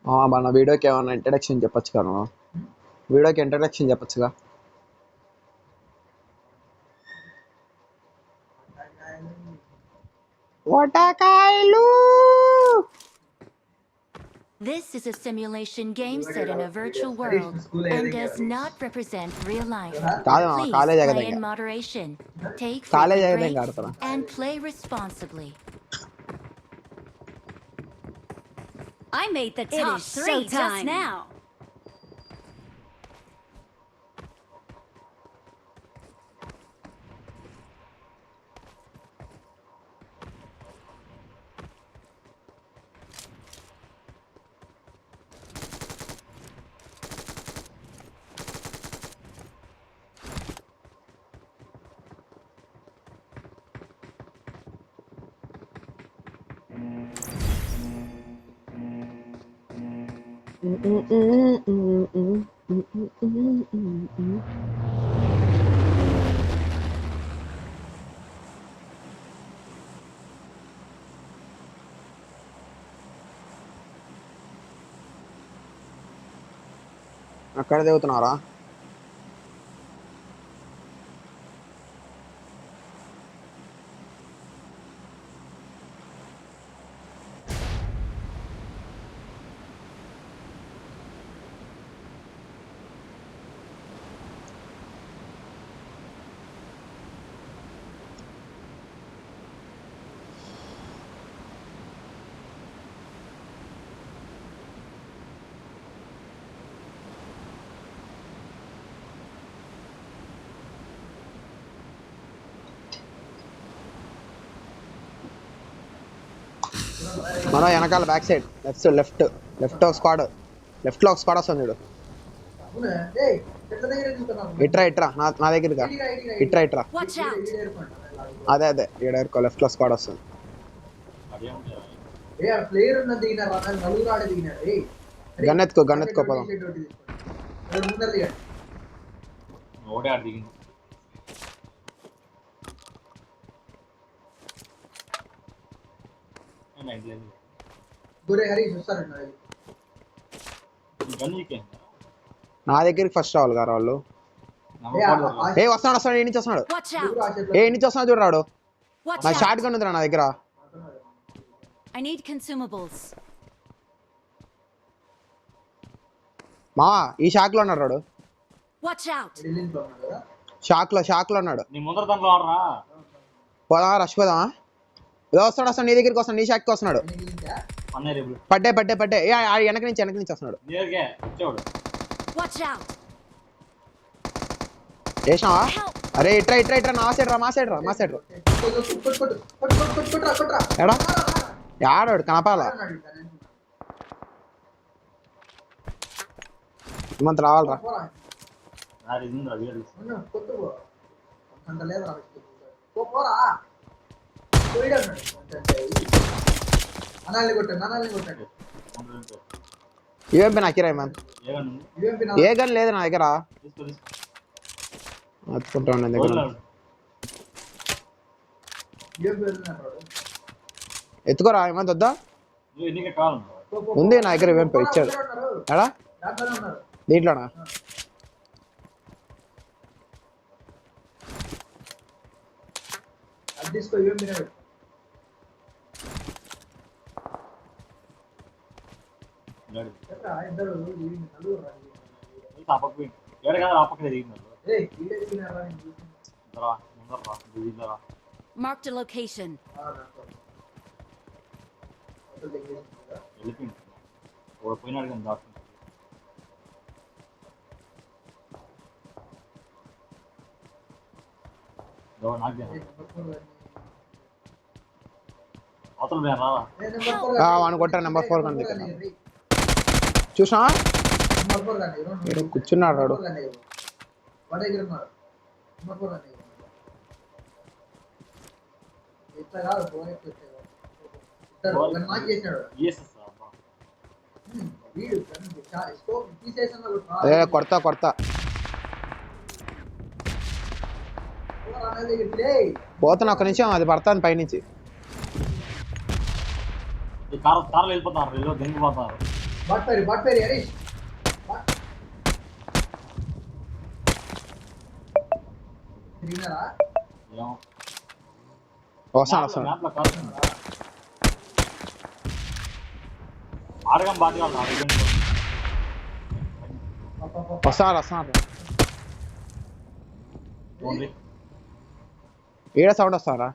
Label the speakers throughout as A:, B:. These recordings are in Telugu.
A: మన వీడియోకి ఏమైనా ఇంట్రడక్షన్ చెప్పొచ్చు కదా వీడియోకి ఇంట్రడక్షన్ చెప్పొచ్చుగా వటకాయలు
B: This is a simulation game set in a virtual world and does not represent real life. Please play in moderation, take frequent breaks, and play responsibly. I made the top 3 just now. అక్కడ దిగుతున్నారా మనం వెనకాల బ్యాక్ సైడ్ లెఫ్ట్ ఒక స్క్వాడ్ లెఫ్ట్లో ఒక స్క్వాడ్ వస్తుంది చూడు ఇట్రా నా దగ్గరగా ఇట్రా అదే ఏడో లెఫ్ట్లో స్క్వాడ్ వస్తుంది గన్నెత్తుకో పదం నా దగ్గరికి ఫస్ట్ రావాలి గారు వాళ్ళు వస్తున్నాడు ఏ నుంచి వస్తున్నాడు చూడరాడు నా షార్ట్ గన్ ఉందిరా నా దగ్గర మా ఈ షాక్ లో ఉన్నాడు రాడు షాక్ లో ఉన్నాడు పోదా రష్ పోదామా వస్తాడు నీ దగ్గరికి వస్తాడు నీ షాక్కి వస్తున్నాడు పడ్డే వెనక నుంచి వస్తున్నాడు వేసావా అరే ఇట్రా మా సైడ్ రా ఎడా ఆడాడు కనపాల ఇమంత రావాలరా యూఎంపీ నాకిరా మ్యామ్ ఏ గన్ లేదు నా దగ్గర అతుకుంటా నా దగ్గర ఎత్తుకోరా ఏమంత వద్దా ఉంది నా దగ్గర యూఎంపీ ఇచ్చాడు ఎడా దీంట్లోనా Marked a location.
A: వాడిని కొట్టారు నెంబర్ 4 కంది చూసా కూర్చున్నాడు వాడు కొడతా పోతున్నా ఒక్క నిమిషం అది పడతాను పైనుంచి
C: కార్లు వెళ్ళిపోతారు దిగిపోతారు బాట్ పేరు హరీష్ తిరిగినారా
A: వస్తాను
D: ఆడగం బాగా
A: వస్తాను ఏడ సౌండ్ వస్తారా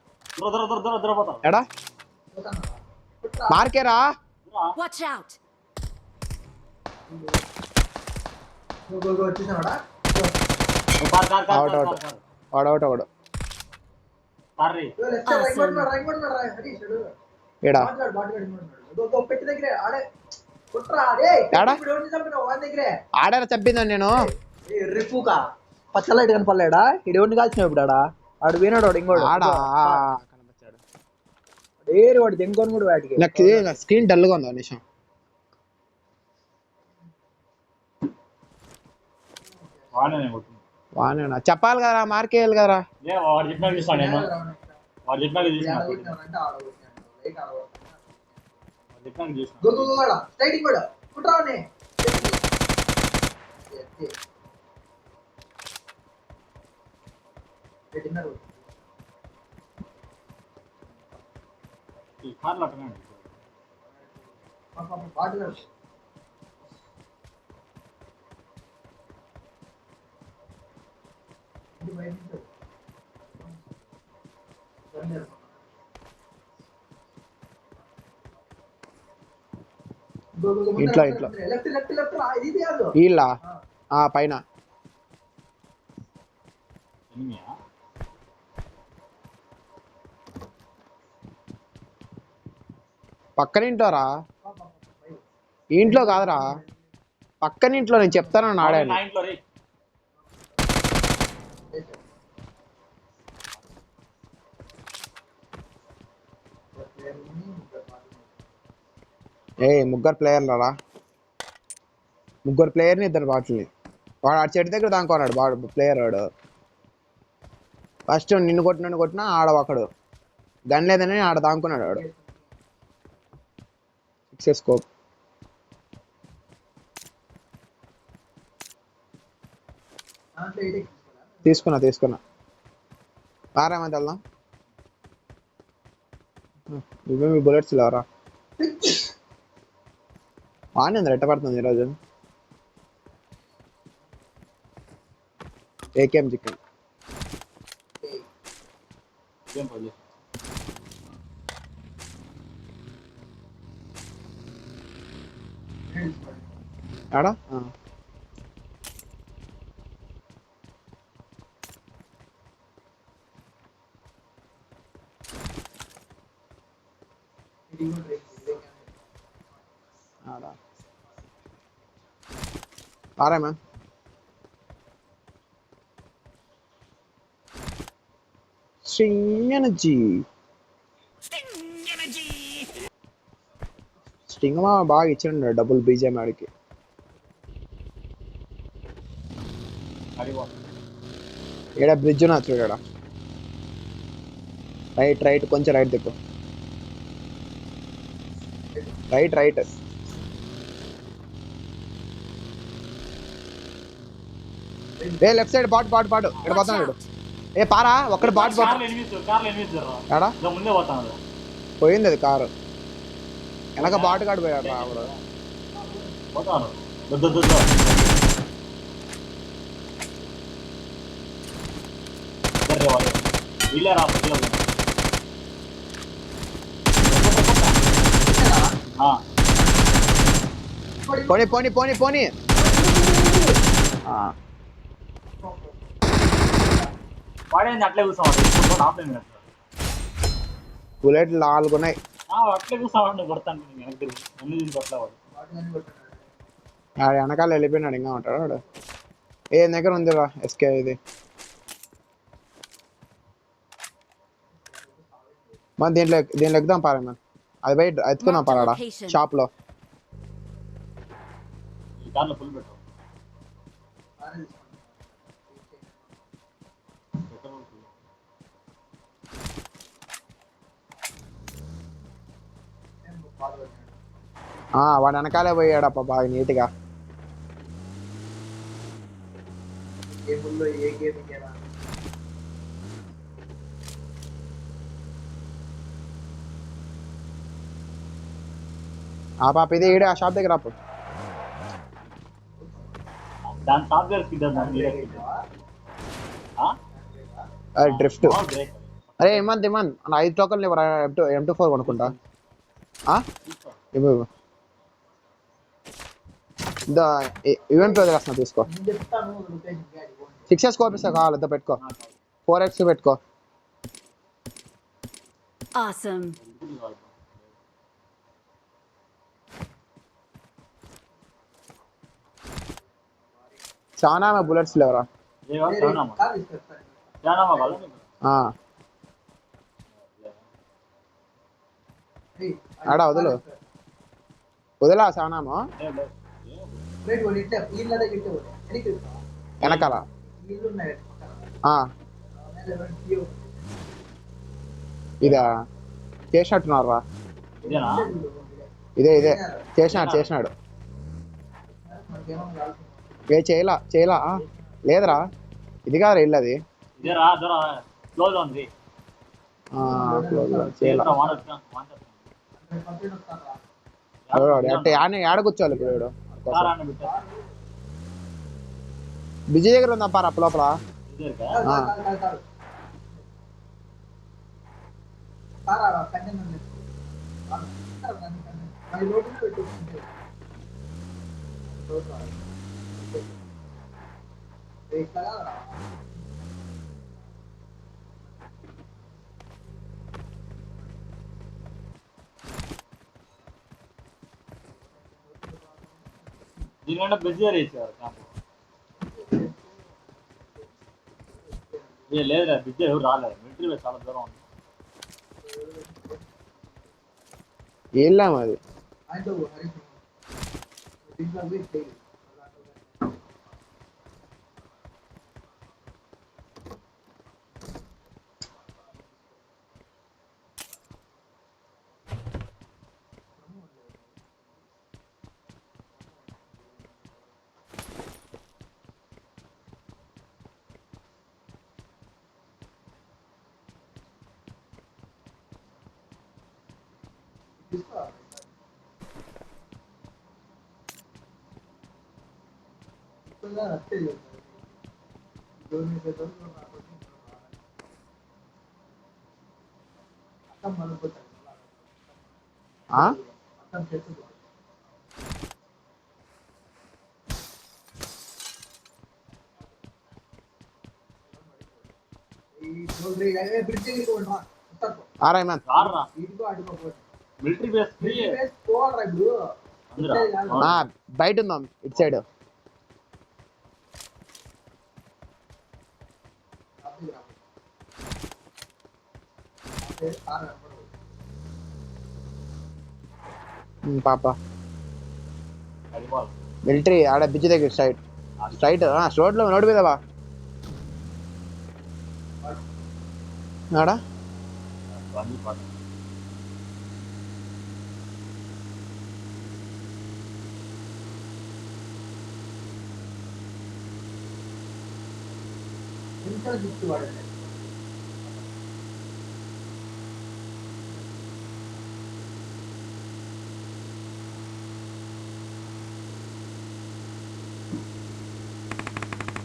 A: ఎడా మార్కేరా
B: Watch out!
C: వచ్చేసాడా
A: అవుట్ వాడు
B: Awesome.
C: హరీష్
A: ఏడా
C: పెట్టి దగ్గరే ఆడే
A: ఏడా
C: దగ్గరే
A: ఆడారా చెప్పిందని నేను
C: రిపుకా పచ్చలైట్ కనపడలేడా ఇడేవాడిని కాల్చిన ఇప్పుడు ఆడు వినాడు వాడు ఇంకోడు
A: ఆడా కనిపించాడు
C: ఏరు వాడు దెంకొని కూడా వాటికి
A: నాకు స్క్రీన్ డల్గా ఉందా నిమిషం వానేనా చెప్పాలి కదరా మార్కేయాలి కదరా
D: వాడు చెప్పినట్టు చూస్తాను నేను వాడు చెప్పినట్టు చూసిన
C: స్ట్రైటింగ్ కూడా కుట్రావని పెట్టినారు
D: ఈ కార్లు అట్టనండి
C: బాటిల్
A: ఇంట్లో
C: లెఫ్ట్ లెఫ్ట్ లెఫ్ట్ ఇది కాదు
A: వీళ్ళ పైన
D: ఎనిమియా
A: పక్కన ఇంట్లోరా ఇంట్లో కాదురా పక్కన ఇంట్లో నేను చెప్తాను ఆడాను
D: నా ఇంట్లో రే
A: ముగ్గురు ప్లేయర్లరా ముగ్గురు ప్లేయర్ని ఇద్దరు బాటిల్ని వాడు ఆ చెట్టు దగ్గర దానుకున్నాడు వాడు ప్లేయర్ వాడు ఫస్ట్ నిన్ను కొట్టినా ఆడ ఒకడు గన్ లేదని ఆడ దానుకున్నాడు వాడు స్కోప్ తీసుకున్నా రారామంటే వెళ్దాం ఇవే మీ బుల్లెట్స్ లేవరా ఆనంద రెట్ట పడుతుంది ఈరోజు ఏకేఎం చికెన్
D: ఏం పర్లేదు
A: ఆడా ఆడా ఆరా మ్యామ్ స్ట్రింగ్ మా బాగా ఇచ్చిండు డబుల్ బీజేఎం ఆడికి ఏడా బ్రిడ్జ్ నా చూడా రైట్ కొంచెం రైట్ దిక్కు రైట్ లెఫ్ట్ సైడ్ బాట్ ఇక్కడ పోతాడు పారా ఒక్కడు బాట్ ఏడా
D: ముందే పోతాను
A: పోయింది అది కారు వెనక బాటు కాడు పోయాడు రావుడు
D: పోతాను వీళ్ళే రా
A: పోనీ
D: వాడేంది అట్లే కూర్చోవాలి ఆఫ్లైన్
A: బుల్లెట్లు 4 ఉన్నాయి
D: అట్లే కూర్చోవాడి కొడతాను వెనక్కి అన్ని దీనికి అట్లా వాడు
A: వెనకాల వెళ్ళిపోయినాడు ఇంకా ఉంటాడు వాడు దగ్గర ఉందిరా ఎస్కే ఇది మన దీంట్లో ఎక్కుదాం పారా మ్యామ్ అది బయట ఎత్తుకుందాం పారాడా షాప్ లో
D: ఈ కార్లో ఫుల్ పెట్టు
A: వాడు వెనకాలే పోయాడప్ప బాగా నీట్గా.
C: గేముల్లో ఏ గేమ్ ఇకేనా
A: ఆ పాప ఇదే ఈడే ఆ షాప్ దగ్గర అప్పు.
D: దాని సాఫ్ట్వేర్ స్కిడ్ మీరే
A: డ్రిఫ్ట్. అరే ఇమంత్ నా 5 టోకన్లు ఇవ్వరా. M24 కొనుక్కుంటా. ఇవ్వు ఈవెంట్ వదిలేస్తున్నా తీసుకో.
C: నేను చెప్తాను లొకేషన్ గాడి
A: 6x కోపిస్తా కావాలి అంతా పెట్టుకో. 4x పెట్టుకో.
B: Awesome.
A: చాలా బుల్లెట్స్ లేవరా.
C: కార్ తీసుకొస్తాను
A: ఆడా వదిలా సానామా
C: రేట్ వన్ ఇట్లా ఇళ్ళ దగ్గర ఇట్లా ఎనికి
A: వెనకాల
C: ఇల్లు ఉన్నాయి
A: ఇదా చేసినట్టున్నారా. ఇదే చేసినాడు. చేయలా లేదురా. ఇది కాదురా ఇల్లు అది. ఏడ కూర్చోవాలి ఇప్పుడు. బిజీ దగ్గర ఉందా పారా లోపల.
D: దీనికంటే బిజీ వేసేవారు క్యాంపు. లేదురా బిజీ ఎవరు రాలేదు. మిలిటరీ బేస్ చాలా దూరం ఉంది.
A: వెళ్ళాము అది.
D: మిలిటరీ బేస్
A: బయట ఉందాం ఇటు సైడ్. పాప మిలిటరీ ఆడ బిజీ దగ్గర స్ట్రైట్ రోడ్ లో రోడ్డు మీద బా ఆడా.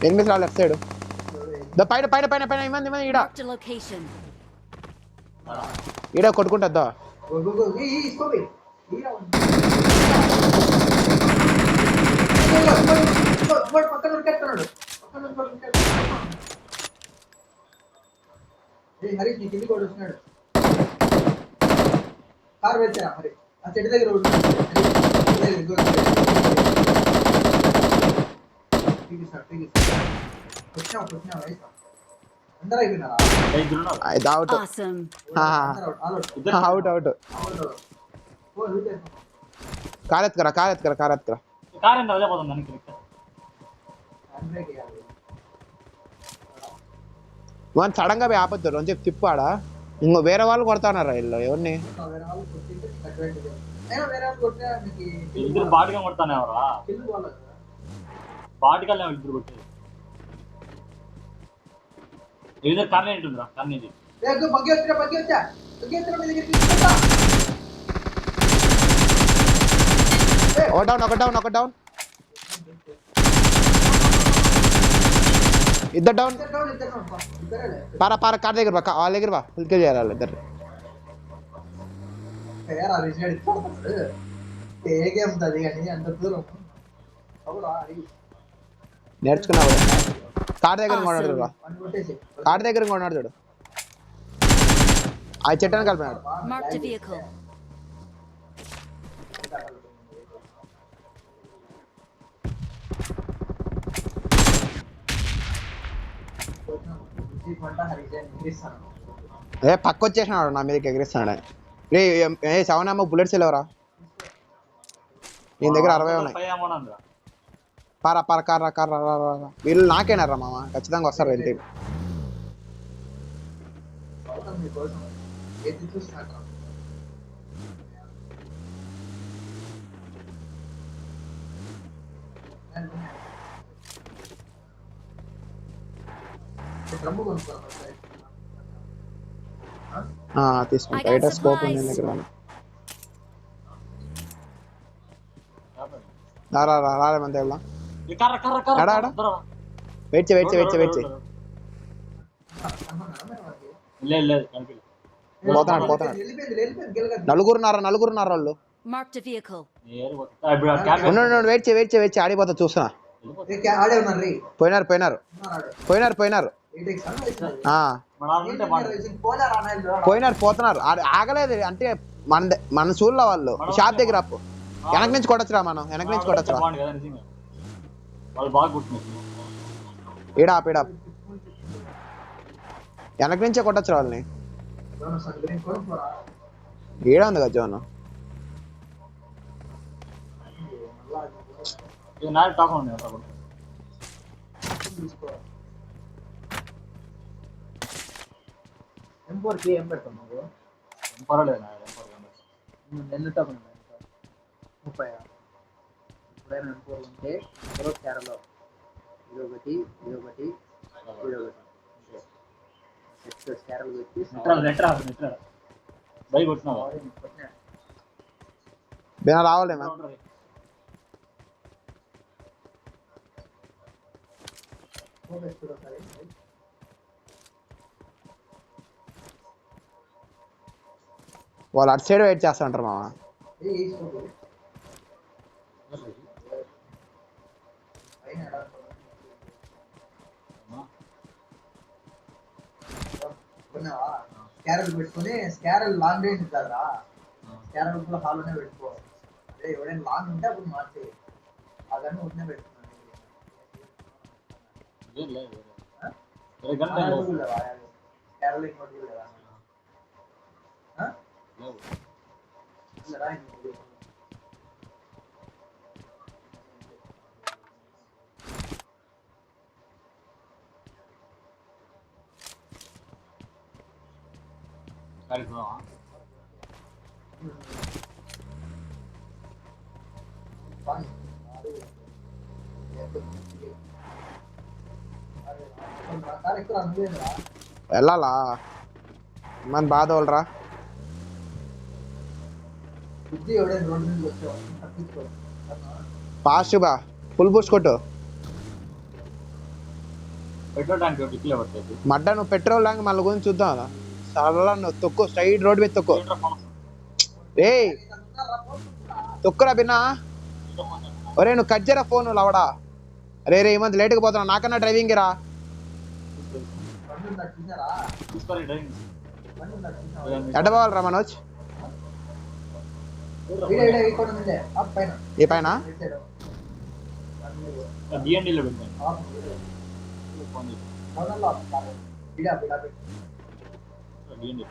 A: ఎనిమిది రాళ్ళు లెఫ్ట్ సైడ్ పైన పైన పైన పైన ఇమంది ఈడ
B: Marked a location.
A: ఈడ కొట్టుకుంటుందా.
C: హరీష్ నీ కింది కూడా వస్తున్నాడు. కారు వెళ్తారా మరి ఆ చెట్టు దగ్గర అందరూ అయిపోయినారా?
B: Awesome.
A: అవుట్ కార్ ఎత్తుకరా. వన్ సడన్ గా పోయి ఆపద్దు అని చెప్పి తిప్పాడా. ఇంకో వేరే వాళ్ళు కొడతానారా వీళ్ళు ఎవరిని.
C: అయినా వేరే వాళ్ళు కొట్టినా నీకు
D: ఇద్దరు బాటిగా కొడతానే ఎవరా
C: కిల్లు పోవాలి కదా.
D: బాటికల్ ఇద్దరు కొట్టేది ఇద్దరు కన్నే ఉంటుందిరా కన్నేది
C: లేదు బగ్గి వచ్చా మీ దగ్గరికి తీసుకొస్తా.
A: ఒక డౌన్ ఇద్దరు డౌన్
C: ఇద్దరేలే.
A: పార కార్ దగ్గర బా వాళ్ళ దగ్గర బా ఫుల్కే చేయాలి వాళ్ళు ఇద్దరు
C: పేరు ఆ రిజినాడు ఇచ్చాడు. పేగే ఉంటుంది కానీ అంత దూరం అవునా అడిగి
A: నేర్చుకున్నావు కార్ దగ్గర కొన్నాడు చూడు
C: పని కొట్టేసి
A: కార్ దగ్గర కొన్నాడు చూడు ఆ చెట్టుని కలిపినాడు
B: Marked a vehicle.
A: పక్క వచ్చేసినాడు నా మీదకి ఎగిరిస్తున్నాడు ఏ సెవెన్ అమ్మ బుల్లెట్స్ వెళ్ళవరా నీ దగ్గర 60 ఉన్నాయి పార కార్ వీళ్ళు నాకేనారా మామ ఖచ్చితంగా వస్తారు వెళ్తే తీసుకుంటా ఎయిటర్ స్కోప్ ఉంది నీ దగ్గర రాలేమంత వెళ్దాం వెయిట్ చేయి పోతున్నాడు నలుగురున్నారు వాళ్ళు
B: Marked a vehicle.
A: ఉండు వెయిట్ చేయి ఆడిపోతా చూస్తున్నా
C: ఆడే ఉన్నారు రే
A: పోయినారు పోతున్నారు ఆగలేదు అంటే మన చూడలో వాళ్ళు షాప్ దగ్గర అప్పు వెనక నుంచి కొట్టచ్చురా మనం వెనక నుంచి కొట్టచ్చురా ఈడా వెనక నుంచే కొట్టచ్చురా వాళ్ళని ఈడ ఉంది కదా జోన్
C: M4కి ఏం పెడుతున్నావు? ఎన్ని టోకెన్ ఉన్నాయి? 30. ఇప్పుడైనా M4 ఉంటే మరో క్యారలో ఇదొకటి క్యారల్ పెట్టి
A: బినా రావాలేమా వాళ్ళు అటు సైడ్ వెయిట్ చేస్తా ఉంటారు మామ
C: క్యారల్ పెట్టుకుని క్యారల్ లాంగ్ రేంజ్ కదరా క్యారల్ కూడా హాల్లోనే పెట్టుకో అదే ఎవడైనా లాంగ్ ఉంటే అప్పుడు మార్చే అదన్నీ ఉంటే పెట్టుకున్నాను క్యారల్ ఇంకోటి లేదా
A: వెళ్ళాలా మన బాధ వాళ్ళరా ఫాస్ట్ బా ఫుల్ బూస్ట్ కొట్టు
D: పెట్రోల్ ట్యాంక్ డిక్లే పడుతుంది
A: మడ్డ నువ్వు పెట్రోల్ ట్యాంక్ మళ్ళీ గురించి చూద్దాం చాలా నువ్వు తొక్కు స్ట్రైట్ రోడ్ మీద తొక్కు రే తొక్కురా బిన్నా ఒరే నువ్వు కట్ చేయరా ఫోన్ లవడా రే ఈ మంత్ లేట్గా పోతున్నా నాకన్నా డ్రైవింగ్ రా ఎట్ట పోవాలరా మనోజ్ ఈ పైన
D: డిఎన్డీలో పెట్టాను డిఎన్డీ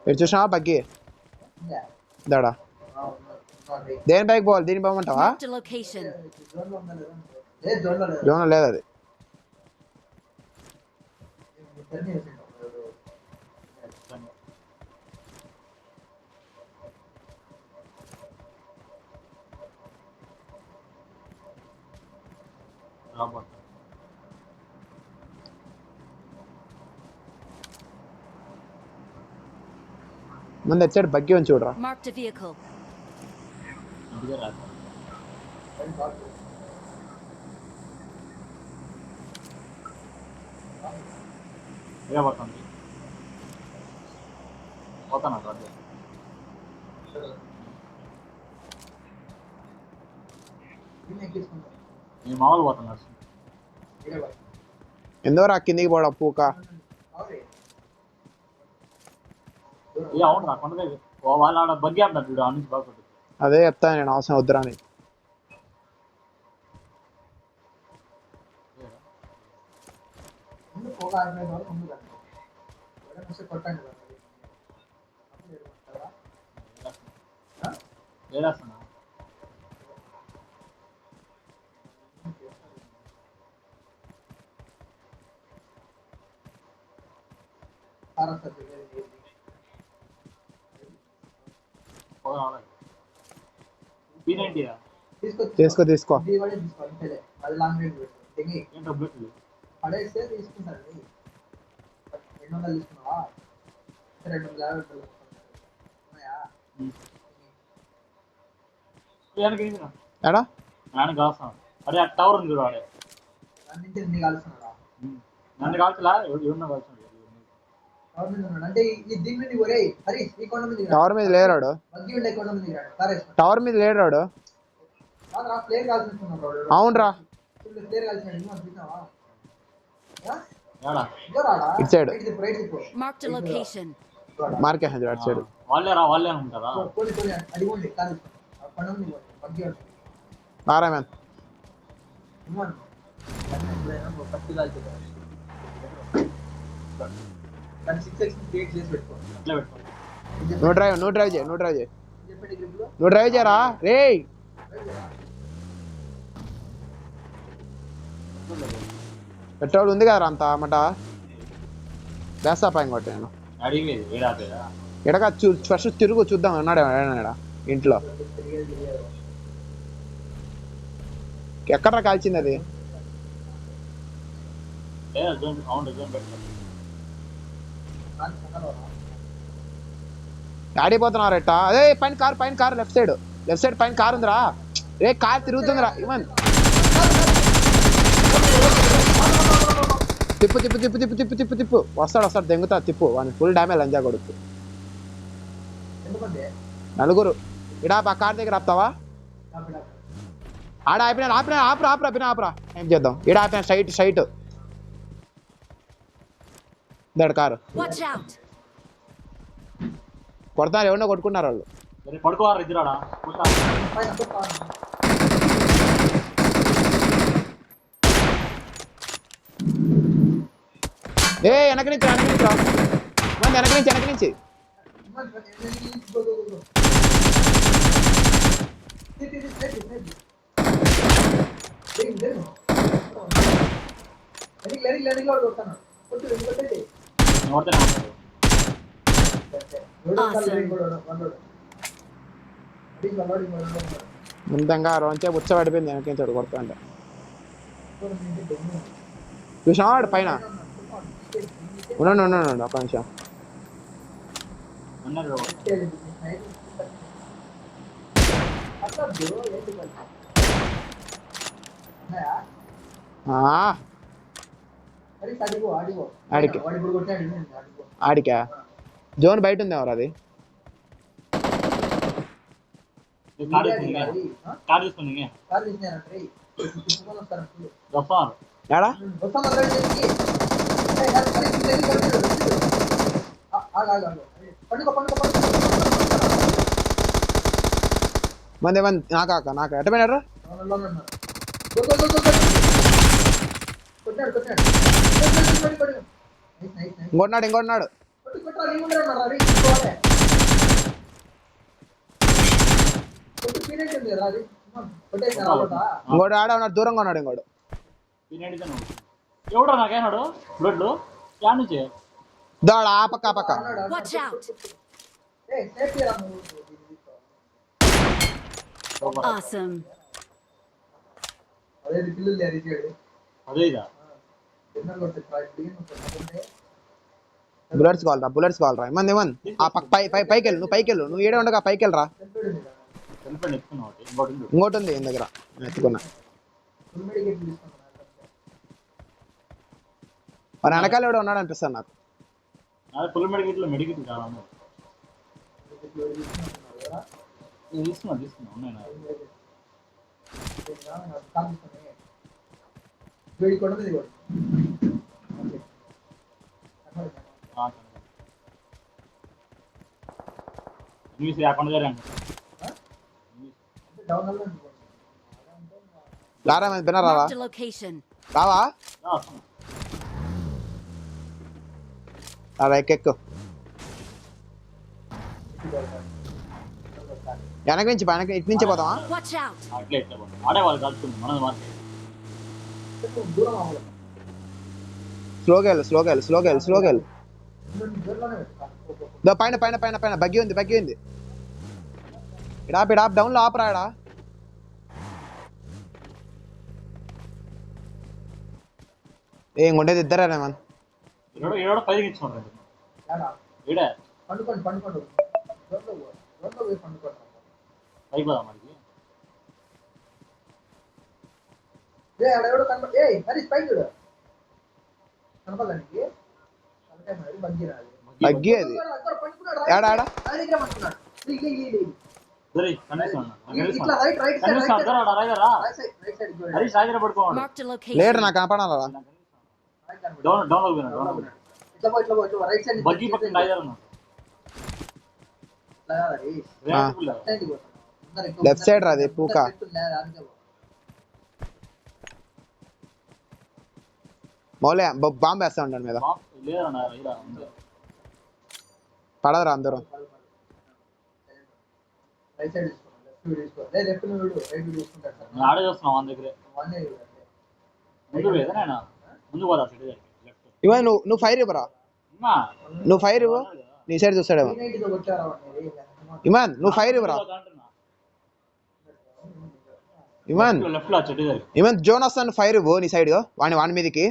A: మీరు చూసినావా బగ్గి దాడా దేని పైకి పోవాలి? దీని పోమంటావా?
B: Marked a location.
C: జోన్లో ఉందా లేదా? లేదు జోన్లో లేదు.
A: జోన్ లేదు అది.
C: ఇద్దరిని వేసిండు.
A: ముందు వచ్చాడు బగ్గి ఉంది చూడరా.
B: Marked a vehicle.
D: ఇంటికే రాదు. ఇదే పడుతుంది. పోతాను రాదు.
C: దీన్ని ఎక్కించుకుంటాం.
D: నేను మామూలు పోతున్నాను.
C: ఇదే బాయ్.
A: ఎందుకు రా కిందికి పోవడం పూక?
C: అవునే.
D: ఏ అవును రా కొండ దగ్గర వాళ్ళు ఆడ బగ్గి అంటారు చూడు ఆ నుంచి బాగుంటుంది.
A: అదే చెప్తాను నేను, అవసరం వద్దురా అని.
C: ముందు పోగా ఆడిపోయిన వాళ్ళు ముందు రండి. ఎవరైనా వస్తే కొట్టండి కదా. అప్పుడు ఏడుస్తారా?
D: ఏడాస్తున్నా
A: తీసుకో తీసుకో.
C: అది లాంగ్ రేంజ్ పెట్టి
D: ఏంటో బ్లూటూత్
C: పడేస్తే తీసుకుంటారు. 200 తీసుకున్నావా? 250 ఉన్నాయా?
A: ఎడా
D: నాన్న కాల్స్తాను. అదే ఆ టవర్ ఉంది చూడు ఆడే.
C: దాని నుంచి ఎన్ని కాలుస్తున్నారా?
D: నన్ను కాల్చలా ఎవరిన కాల్చాడు.
C: టవర్ మీద ఉన్నాడు అంటే ఈ దీని మీద ఒరే హరి ఈ కొండ మీద
A: టవర్ మీద లేరాడు.
C: బగ్గి ఉండే కొండ మీద దిగాడు. సరే
A: టవర్ మీద లేరాడు.
C: కాదురా ప్లేయర్ కాల్చుకున్నాడు.
A: అవునరా
C: ప్లేయర్ కాల్చినాడు. నువ్వు చూసినావా?
D: ఏడా
A: ఇటు సైడ్
B: Marked a location.
A: మార్కేషన్ అటు సైడ్.
D: వాళ్ళే ఉంటారా?
C: పోనీ అడిగోండి కాదు కొండ మీద బగ్గి ఉంటుంది.
A: ఆరామన్
C: ఫస్ట్ కాల్చుకో. దాన్ని 6x క్రియేట్ చేసి పెట్టుకో.
D: అట్లా పెట్టుకో.
A: నువ్వు డ్రైవ్ చేయి
C: చెప్పండి గ్రిప్ లో
A: నువ్వు డ్రైవ్ చేయరా రే. పెట్రోల్ ఉంది కదరా అంత అన్నమాట. బేసా పైన కొట్ట నేను
D: అడిగేది ఏడాపేదా
A: ఎడగా ఫస్ట్ తిరుగు చూద్దాం ఉన్నాడు ఏడా ఇంట్లో. ఎక్కడ్రా కాల్చింది అది?
D: లేదా జోన్ అవును జోన్ పెట్టుకో.
A: ఆడిపోతున్నారు ఎట్టా? అదే పైన కారు లెఫ్ట్ సైడ్ పైన కారు ఉందిరా. రే కారు తిరుగుతుందిరా. ఇవన్ తిప్పు వస్తాడు దెంగుతా తిప్పు. వాడిని ఫుల్ డ్యామేజ్ లంజా కొడుకు. నలుగురు ఇడా కార్ దగ్గర ఆపుతావా? ఆడ ఆపినా ఏం చేద్దాం? ఈడ ఆపిన స్ట్రైట్ దాడు కారు
B: Watch out.
A: కొడతారు. ఎవరినో కొట్టుకున్నారు వాళ్ళు.
D: పడుకోవారు ఇద్దరాడా.
A: ఏ వెనక నుంచి వెనక నుంచి ముందంగా రోంచే బుచ్చ పడిపోయింది వెనక నుంచి కొడతా అంటే. చూసినావాడు పైన ఉన్నాడు ఒక నిమిషం. ఆడికా జోన్ బయట ఉంది ఎవరు అది? ఏడా మంది నాక ఎట్ట పోయినారు? ఇంకొన్నాడు
C: స్పీడ్ ఉంది కదా అది కొట్టేసారా లోటా
A: ఇంకోటి ఆడ ఉన్నాడు, దూరంగా ఉన్నాడు ఇంకోటి.
D: ఎవడో నాకేనాడు బ్లడ్లు యా నుంచి
A: దాడు ఆ పక్క ఆ పక్క.
B: Watch out!
C: ఏయ్ సేఫ్టీ రా నువ్వు.
B: Awesome.
C: అదే పిల్లలు లేరు చేయడు.
D: అదే ఇదా
C: డిన్నర్ కొట్టే ట్రై చేయండి.
A: బుల్లెట్స్ కావాలరా ఇమ్మంది ఇమ్మంది. ఆ పక్క పైకి వెళ్ళు, నువ్వు పైకి వెళ్ళు, నువ్వు ఏడే ఉండగా పైకి వెళ్ళరా.
D: వెళ్ళిపోయింది ఎత్తుకున్నావు ఇంకోటి ఉంది.
A: ఇంకోటి ఉంది ఈయన దగ్గర, నేను ఎత్తుకున్నా.
C: ఫుల్ మెడికేట్ తీసుకున్నాను.
A: మన వెనకాల ఎవడో ఉన్నాడు అనిపిస్తాను నాకు.
D: నాది ఫుల్ మెడికెట్లో మెడికెట్ చాలా తీసుకున్నా ఉన్నాయి నా
C: వేడి కొట్టదు ఇది కూడా.
D: ఇంగ్లీష్ లేకుండా జరిగాను
A: రారా మీద బిన్న రావా,
B: Marked a location.
A: రావా రారా, ఎక్కెక్కు. వెనక నుంచి ఇటు నుంచి పోతావా.
B: Watch out!
D: అట్లే ఎట్లా ఆడేవాళ్ళు కలుసుకుంది మనది మాత్రం
C: దూరం అవ్వలేదు.
A: స్లోగా వెళ్ళు.
C: దూరంలోనే
A: దో పైన బగ్గి ఉంది. ఇడాప్ డౌన్ లో ఆపరా. ఇడా ఏం ఉండేది ఇద్దరేనా మన.
D: ఏడో పైకి ఇచ్చుకోండి ఈడే
C: పండుకోండి దూరంలో పోయి పండుకోండి.
D: అయిపోదా మనకి
C: ఎవడో కనపడ హరీష్ పైకి చూడు కనపడడానికి బగ్గి రాదు.
A: బగ్గి అది ఏడా
B: Marked a location.
A: లేడు నాకు కనపడాలా.
D: బగ్గి పక్కన రైడర్ ఉన్నాడు
A: లెఫ్ట్ సైడ్ రాది పూక. మౌలే బాంబు వేస్తా ఉంటాను మీద,
D: లేదన్నా రైడా ఉంది
A: పడదురా అందరూ.
C: రైట్ సైడ్ తీసుకోండి లెఫ్ట్ నువ్వు రైట్ తీసుకుంటాడు సార్.
D: నేను ఆడే చూస్తున్నాం మన దగ్గరే ముందు పోయేదా నేను ముందు పోదా సిటీ దగ్గర లెఫ్ట్
A: ఇవ్వ నువ్వు ఫైర్ ఇవ్వరా, నువ్వు ఫైర్ ఇవ్వు, నీ సైడ్ చూస్తాడేమో. ఇమాన్ నువ్వు ఫైర్ ఇవ్వరా. ఇమాన్
D: లెఫ్ట్ లో చెట్టు దగ్గర
A: ఇమాన్ జోనస్ అని ఫైర్ ఇవ్వు నీ సైడ్, వాని మీదకి.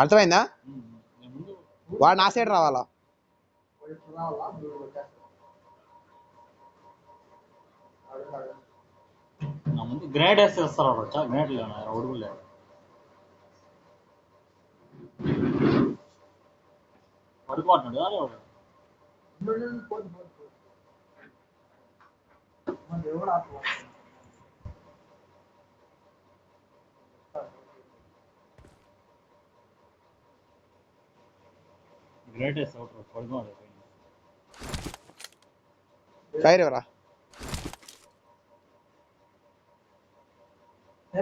A: అర్థమైందా, వాడు నా సైడ్ రావాలా.
D: నా ముందు గ్రేడ్ వేస్తే వస్తారు వచ్చా గ్రేడ్ లేవు ఒడుగులు లేవు పడుకోవట్లేదు గ్రేడ్ వేస్తే పడుకోవాలి
A: ఫైర్ ఇవ్వరా.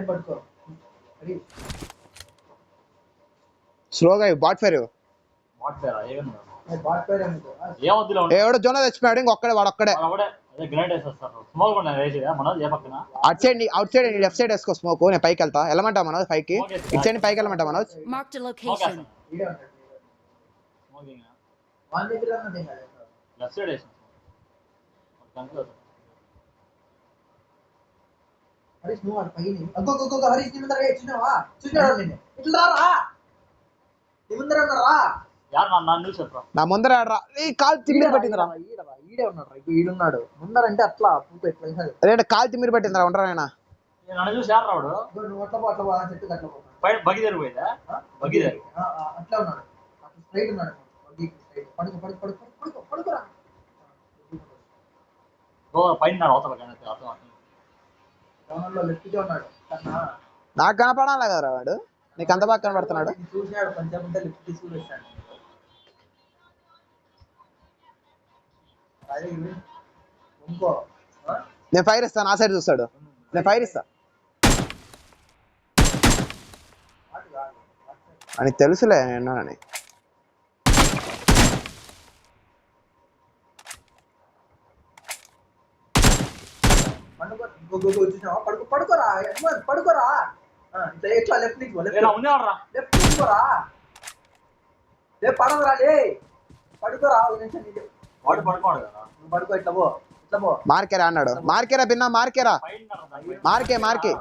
C: పడుకో
A: స్లోగా ఇవ్వు, బాట్ ఫైర్ ఇవ్వు.
D: వాట్సారా ఏమన్నా
C: బాట్ పేరు ఏమిటో
D: ఏమొద్దులో
A: ఎవడో జోన తెచ్చిపోయాడు, ఇంకొక్కడే వాడొక్కడే.
D: అదే గ్రేడ్ వేసేస్తారు స్మోక్ కూడా వేసేదా మనోజ్ ఏ పక్కన
A: అటు side out side left side వేసుకో స్మోక్. నేను పైకి వెళ్తా, వెళ్ళమంటా మనోజ్ పైకి. ఇటు సైడ్ పైకి వెళ్ళమంటా Manoj.
B: Marked a location.
C: Video ఉంటాడు
D: స్మోకింగ్
C: వాళ్ళ దగ్గర ఉన్నది ఏం కాదు.
D: లెఫ్ట్ సైడ్ వేసాం
C: హరీష్ నువ్వు వాడు పైన ఇంకొక హరీష్ నీ ముందర చూసినావా చూసినాడు నిన్ను ఇట్లా రా నీ ముందర ఉన్నారా
D: యారు నన్ను చూసి చెప్పరా
A: నా ముందర ఆడరా. ఈ కాలు తిమ్మిరి పట్టిందిరా.
C: ఈడే ఉన్నాడు ఇప్పుడు ఈడున్నాడు ముందరంటే అట్లా పూపు ఎట్లా వేసాడు.
A: అదే కాలు తిమ్మిరి పట్టిందిరా, ఉండరా నాయనా.
D: నన్ను చూసి యారు రావుడు
C: నువ్వు అట్లా పో చెట్టు అట్లా పో
D: పైన బగ్గి జరిగిపోయిందా బగ్గి జరిగి
C: అట్లా ఉన్నాడు అట్లా స్ట్రైట్ ఉన్నాడు పడుకోరా
D: పైన అవతల కానీ అర్థం
C: గ్రౌండ్లో లెఫ్ట్గా ఉన్నాడు కన్నా
A: నాకు కనపడాలి కదరా వాడు, నీకు అంత బాగా కనపడుతున్నాడు.
C: చూసినాడు కొంచెం ఉంటే లిఫ్ట్ తీసుకుని వచ్చాడు. అదే ఇంకో
A: నేను ఫైర్ ఇస్తా, నా సైడ్ చూస్తాడు. నేను ఫైర్ ఇస్తా అని తెలుసులే నేను అని.
C: చూసినావా? పడుకోరా పడుకోరా. ఇట్లా ఎట్లా లెఫ్ట్ నుంచి లెఫ్ట్ తీసుకోరా. లే పడవరా లే పడుకోరా. ఒక నిమిషం
D: వాడు పడుకోడు కదా.
C: నువ్వు పడుకో. ఇట్లా పో ఇట్లా పో.
A: మార్కేరా అన్నాడు. మార్కేరా బిన్నా మార్కేరా. మార్కే మార్కే.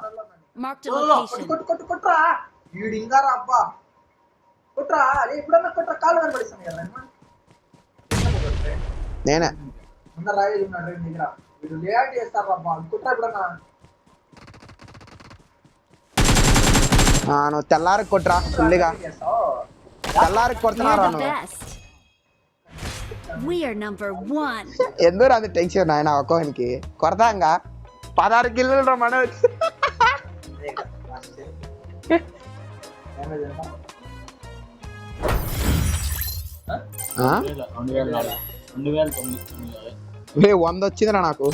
B: Marked a location.
C: కొట్టురా. వీడు ఇంకా రా అబ్బా. కొట్రా. అరే ఎప్పుడన్నా కొట్రా. కాలు కనబడిస్తాను కదా
A: నేనే
C: ముందర రాయి ఉన్నాడు దగ్గర. వీడు లేట్ చేస్తారు అబ్బా. కొట్రా ఎప్పుడన్నా.
A: నువ్వు తెల్లారికి కొట్టురా ఫుల్గా. తెల్లారికి కొడుతున్నారా
B: You're the
A: నువ్వు?
B: best. We are number 1.
A: ఎందుకు అంత టెన్షన్ ఆయన ఒక్కోనికి కొడతాంగా 16 కిలోలు మన ఆ? 100 వచ్చిందిరా నాకు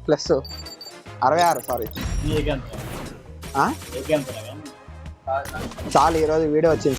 A: ప్లస్ 66 సారీ. చాలు ఈరోజు వీడియో వచ్చింది.